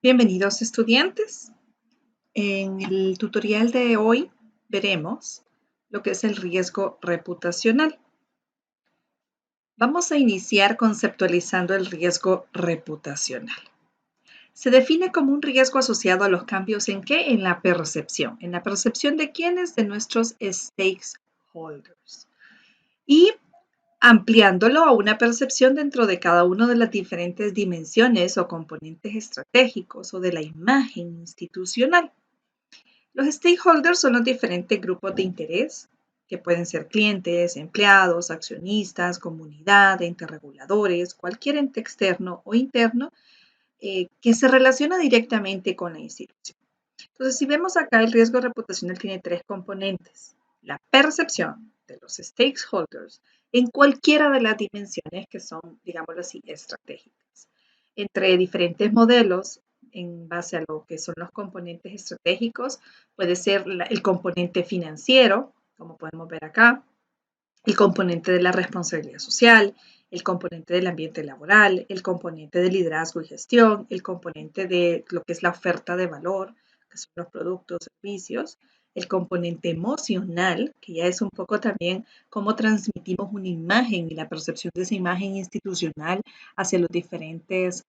Bienvenidos estudiantes. En el tutorial de hoy veremos lo que es el riesgo reputacional. Vamos a iniciar conceptualizando el riesgo reputacional. Se define como un riesgo asociado a los cambios ¿en qué? En la percepción. ¿En la percepción de quiénes? De nuestros stakeholders. Y ampliándolo a una percepción dentro de cada una de las diferentes dimensiones o componentes estratégicos o de la imagen institucional. Los stakeholders son los diferentes grupos de interés que pueden ser clientes, empleados, accionistas, comunidad, entes reguladores, cualquier ente externo o interno que se relaciona directamente con la institución. Entonces, si vemos acá, el riesgo reputacional tiene tres componentes. La percepción de los stakeholders en cualquiera de las dimensiones que son, digámoslo así, estratégicas. Entre diferentes modelos, en base a lo que son los componentes estratégicos, puede ser el componente financiero, como podemos ver acá, el componente de la responsabilidad social, el componente del ambiente laboral, el componente de liderazgo y gestión, el componente de lo que es la oferta de valor, que son los productos, servicios, el componente emocional, que ya es un poco también cómo transmitimos una imagen y la percepción de esa imagen institucional hacia las diferentes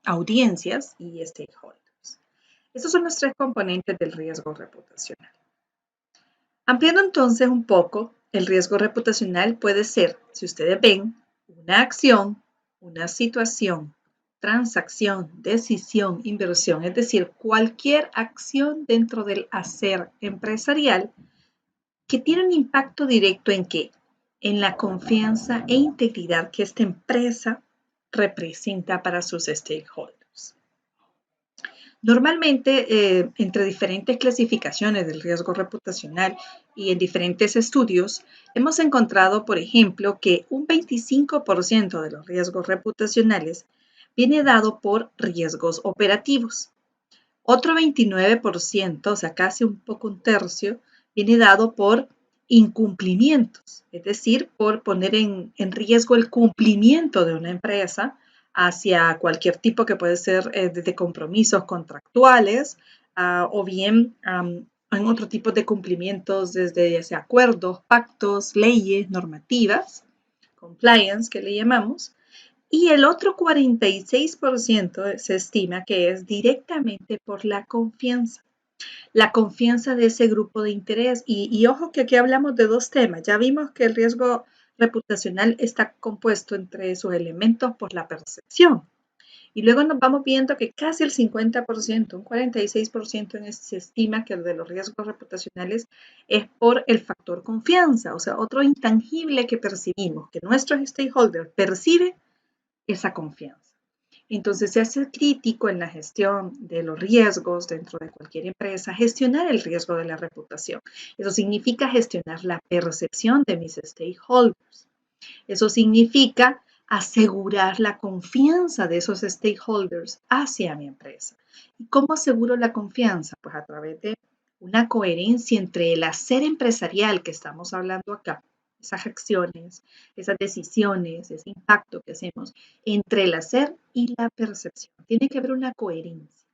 audiencias y stakeholders. Estos son los tres componentes del riesgo reputacional. Ampliando entonces un poco, el riesgo reputacional puede ser, si ustedes ven, una acción, una situación, transacción, decisión, inversión, es decir, cualquier acción dentro del hacer empresarial que tiene un impacto directo ¿en qué? En la confianza e integridad que esta empresa representa para sus stakeholders. Normalmente, entre diferentes clasificaciones del riesgo reputacional y en diferentes estudios, hemos encontrado, por ejemplo, que un 25% de los riesgos reputacionales viene dado por riesgos operativos. Otro 29%, o sea, casi un poco un tercio, viene dado por incumplimientos, es decir, por poner en riesgo el cumplimiento de una empresa hacia cualquier tipo que puede ser de compromisos contractuales o bien en otro tipo de cumplimientos desde ya sea acuerdos, pactos, leyes, normativas, compliance que le llamamos, y el otro 46% se estima que es directamente por la confianza de ese grupo de interés. Y ojo que aquí hablamos de dos temas. Ya vimos que el riesgo reputacional está compuesto entre sus elementos por la percepción. Y luego nos vamos viendo que casi el 50%, un 46% se estima que el de los riesgos reputacionales es por el factor confianza, o sea, otro intangible que percibimos, que nuestros stakeholders perciben esa confianza. Entonces se hace crítico en la gestión de los riesgos dentro de cualquier empresa, gestionar el riesgo de la reputación. Eso significa gestionar la percepción de mis stakeholders. Eso significa asegurar la confianza de esos stakeholders hacia mi empresa. ¿Y cómo aseguro la confianza? Pues a través de una coherencia entre el hacer empresarial que estamos hablando acá, esas acciones, esas decisiones, ese impacto que hacemos, entre el hacer y la percepción. Tiene que haber una coherencia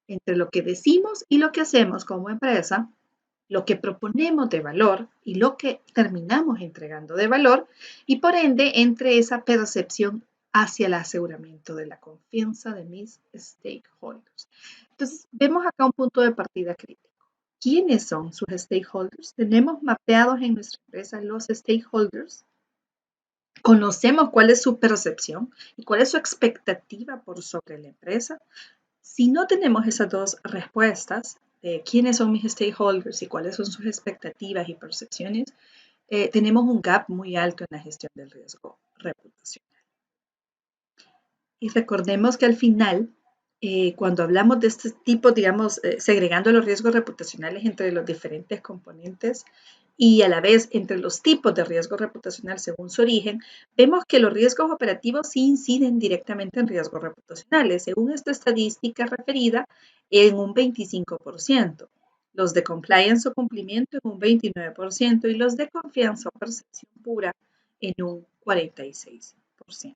entre lo que decimos y lo que hacemos como empresa, lo que proponemos de valor y lo que terminamos entregando de valor, y por ende entre esa percepción hacia el aseguramiento de la confianza de mis stakeholders. Entonces, vemos acá un punto de partida crítico. ¿Quiénes son sus stakeholders? Tenemos mapeados en nuestra empresa los stakeholders. Conocemos cuál es su percepción y cuál es su expectativa por sobre la empresa. Si no tenemos esas dos respuestas, de quiénes son mis stakeholders y cuáles son sus expectativas y percepciones, tenemos un gap muy alto en la gestión del riesgo reputacional. Y recordemos que al final, cuando hablamos de este tipo, digamos, segregando los riesgos reputacionales entre los diferentes componentes y a la vez entre los tipos de riesgo reputacional según su origen, vemos que los riesgos operativos sí inciden directamente en riesgos reputacionales, según esta estadística referida, en un 25%, los de compliance o cumplimiento en un 29% y los de confianza o percepción pura en un 46%.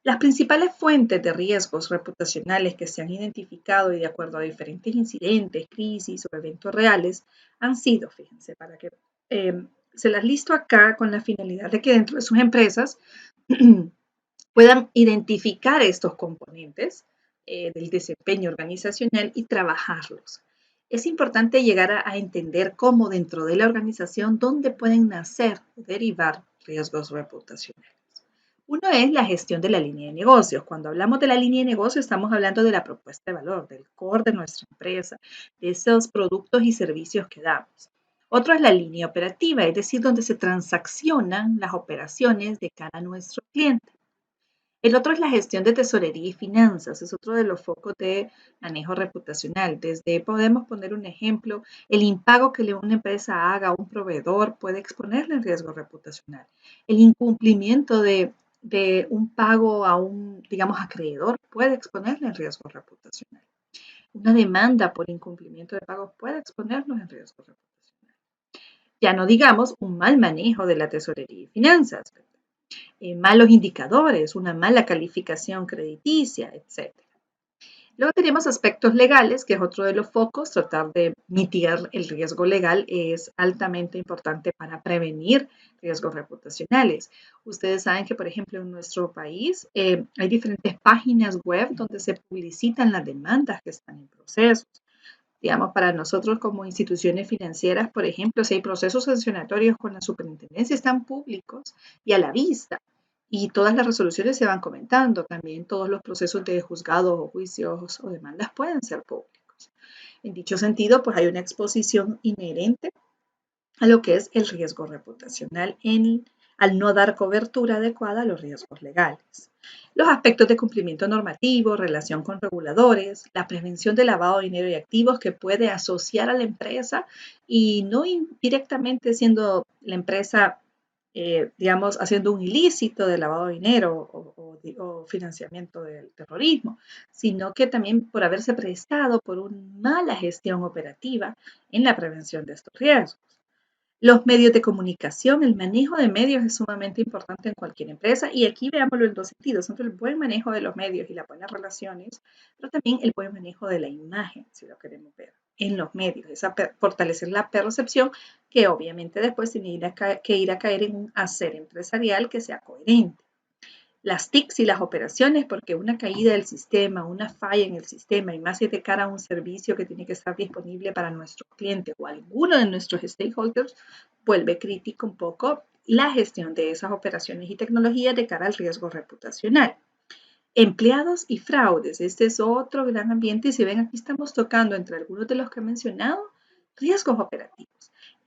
Las principales fuentes de riesgos reputacionales que se han identificado y de acuerdo a diferentes incidentes, crisis o eventos reales han sido, fíjense, para que se las listo acá con la finalidad de que dentro de sus empresas puedan identificar estos componentes del desempeño organizacional y trabajarlos. Es importante llegar a entender cómo dentro de la organización, dónde pueden nacer o derivar riesgos reputacionales. Uno es la gestión de la línea de negocios. Cuando hablamos de la línea de negocio, estamos hablando de la propuesta de valor, del core de nuestra empresa, de esos productos y servicios que damos. Otro es la línea operativa, es decir, donde se transaccionan las operaciones de cara a nuestro cliente. El otro es la gestión de tesorería y finanzas, es otro de los focos de manejo reputacional. Desde, podemos poner un ejemplo, el impago que una empresa haga a un proveedor puede exponerle en riesgo reputacional. El incumplimiento de un pago a un, digamos, acreedor puede exponerle en riesgo reputacional. Una demanda por incumplimiento de pagos puede exponernos en riesgo reputacional. Ya no digamos un mal manejo de la tesorería y finanzas, malos indicadores, una mala calificación crediticia, etc. Luego tenemos aspectos legales, que es otro de los focos. Tratar de mitigar el riesgo legal es altamente importante para prevenir riesgos reputacionales. Ustedes saben que, por ejemplo, en nuestro país hay diferentes páginas web donde se publicitan las demandas que están en procesos. Digamos, para nosotros como instituciones financieras, por ejemplo, si hay procesos sancionatorios con la superintendencia, están públicos y a la vista. Y todas las resoluciones se van comentando. También todos los procesos de juzgados o juicios o demandas pueden ser públicos. En dicho sentido, pues hay una exposición inherente a lo que es el riesgo reputacional al no dar cobertura adecuada a los riesgos legales. Los aspectos de cumplimiento normativo, relación con reguladores, la prevención de lavado de dinero y activos que puede asociar a la empresa y no directamente siendo la empresa, digamos, haciendo un ilícito de lavado de dinero o financiamiento del terrorismo, sino que también por haberse prestado por una mala gestión operativa en la prevención de estos riesgos. Los medios de comunicación, el manejo de medios es sumamente importante en cualquier empresa y aquí veámoslo en dos sentidos, tanto el buen manejo de los medios y las buenas relaciones, pero también el buen manejo de la imagen, si lo queremos ver, en los medios, fortalecer la percepción que obviamente después tiene que ir a caer en un hacer empresarial que sea coherente. Las TICs y las operaciones, porque una caída del sistema, una falla en el sistema, y más si de cara a un servicio que tiene que estar disponible para nuestro cliente o alguno de nuestros stakeholders, vuelve crítico un poco la gestión de esas operaciones y tecnologías de cara al riesgo reputacional. Empleados y fraudes, este es otro gran ambiente y si ven aquí estamos tocando entre algunos de los que he mencionado, riesgos operativos.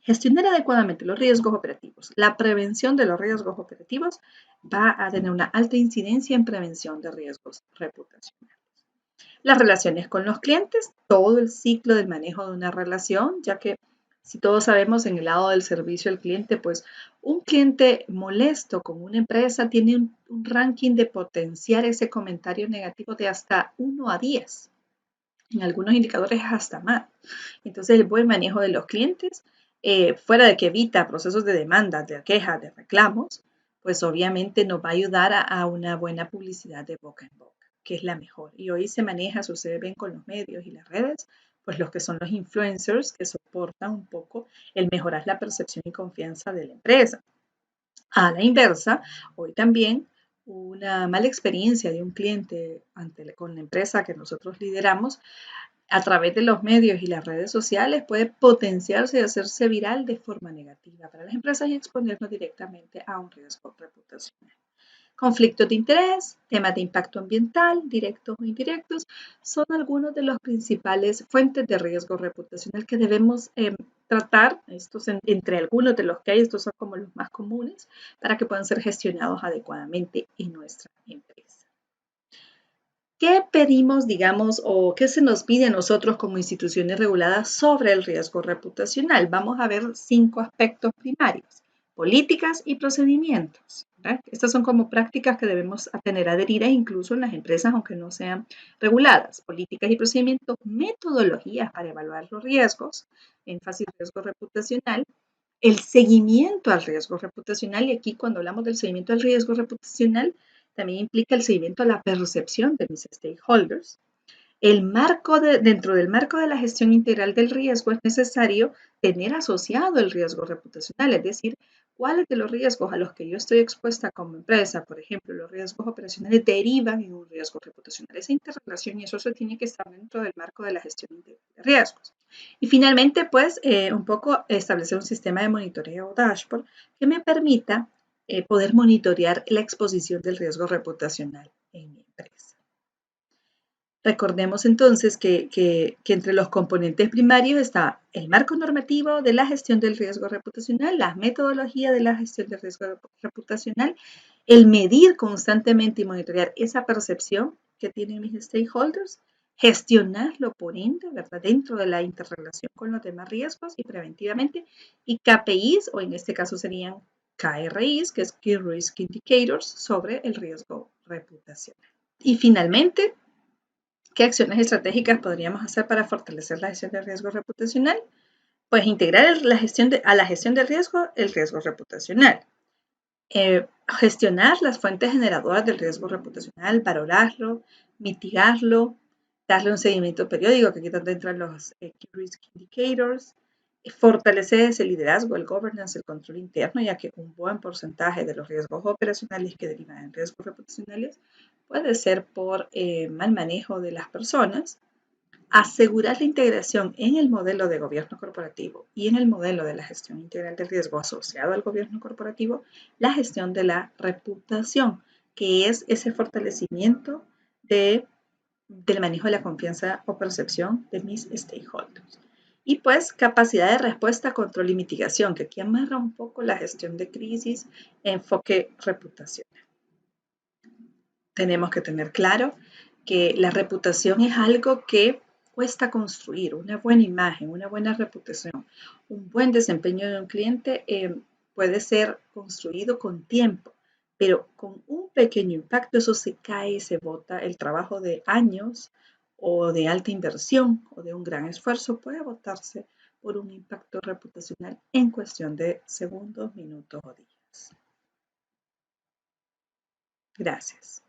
Gestionar adecuadamente los riesgos operativos. La prevención de los riesgos operativos va a tener una alta incidencia en prevención de riesgos reputacionales. Las relaciones con los clientes, todo el ciclo del manejo de una relación, ya que si todos sabemos en el lado del servicio al cliente, pues un cliente molesto con una empresa tiene un ranking de potenciar ese comentario negativo de hasta 1 a 10. En algunos indicadores hasta más. Entonces, el buen manejo de los clientes, fuera de que evita procesos de demanda, de quejas, de reclamos, pues obviamente nos va a ayudar a una buena publicidad de boca en boca, que es la mejor. Y hoy se maneja, sucede bien con los medios y las redes, pues los que son los influencers que soportan un poco el mejorar la percepción y confianza de la empresa. A la inversa, hoy también una mala experiencia de un cliente con la empresa que nosotros lideramos a través de los medios y las redes sociales puede potenciarse y hacerse viral de forma negativa para las empresas y exponernos directamente a un riesgo reputacional. Conflictos de interés, temas de impacto ambiental, directos o indirectos, son algunos de los principales fuentes de riesgo reputacional que debemos tratar. Estos entre algunos de los que hay, estos son como los más comunes, para que puedan ser gestionados adecuadamente en nuestra empresa. ¿Qué pedimos, digamos, o qué se nos pide a nosotros como instituciones reguladas sobre el riesgo reputacional? Vamos a ver 5 aspectos primarios: políticas y procedimientos. ¿Verdad? Estas son como prácticas que debemos tener adheridas incluso en las empresas, aunque no sean reguladas. Políticas y procedimientos, metodologías para evaluar los riesgos, énfasis riesgo reputacional, el seguimiento al riesgo reputacional. Y aquí cuando hablamos del seguimiento al riesgo reputacional, también implica el seguimiento a la percepción de mis stakeholders. Dentro del marco de la gestión integral del riesgo es necesario tener asociado el riesgo reputacional, es decir, cuáles de los riesgos a los que yo estoy expuesta como empresa, por ejemplo, los riesgos operacionales derivan en un riesgo reputacional. Esa interrelación y eso tiene que estar dentro del marco de la gestión integral de riesgos. Y finalmente, pues, un poco establecer un sistema de monitoreo o dashboard que me permita poder monitorear la exposición del riesgo reputacional en mi empresa. Recordemos entonces que entre los componentes primarios está el marco normativo de la gestión del riesgo reputacional, la metodología de la gestión del riesgo reputacional, el medir constantemente y monitorear esa percepción que tienen mis stakeholders, gestionarlo por ende, ¿verdad? Dentro de la interrelación con los demás riesgos y preventivamente, y KPIs, o en este caso serían KRIs, que es Key Risk Indicators, sobre el riesgo reputacional. Y finalmente, ¿qué acciones estratégicas podríamos hacer para fortalecer la gestión del riesgo reputacional? Pues integrar a la gestión del riesgo el riesgo reputacional. Gestionar las fuentes generadoras del riesgo reputacional, valorarlo, mitigarlo, darle un seguimiento periódico, que aquí es donde entran los Key Risk Indicators, fortalecer ese liderazgo, el governance, el control interno, ya que un buen porcentaje de los riesgos operacionales que derivan en riesgos reputacionales puede ser por mal manejo de las personas. Asegurar la integración en el modelo de gobierno corporativo y en el modelo de la gestión integral del riesgo asociado al gobierno corporativo, la gestión de la reputación, que es ese fortalecimiento del manejo de la confianza o percepción de mis stakeholders. Y pues capacidad de respuesta, control y mitigación, que aquí amarra un poco la gestión de crisis, enfoque reputacional. Tenemos que tener claro que la reputación es algo que cuesta construir, una buena imagen, una buena reputación, un buen desempeño de un cliente puede ser construido con tiempo, pero con un pequeño impacto eso se cae, se bota, el trabajo de años o de alta inversión o de un gran esfuerzo puede botarse por un impacto reputacional en cuestión de segundos, minutos o días. Gracias.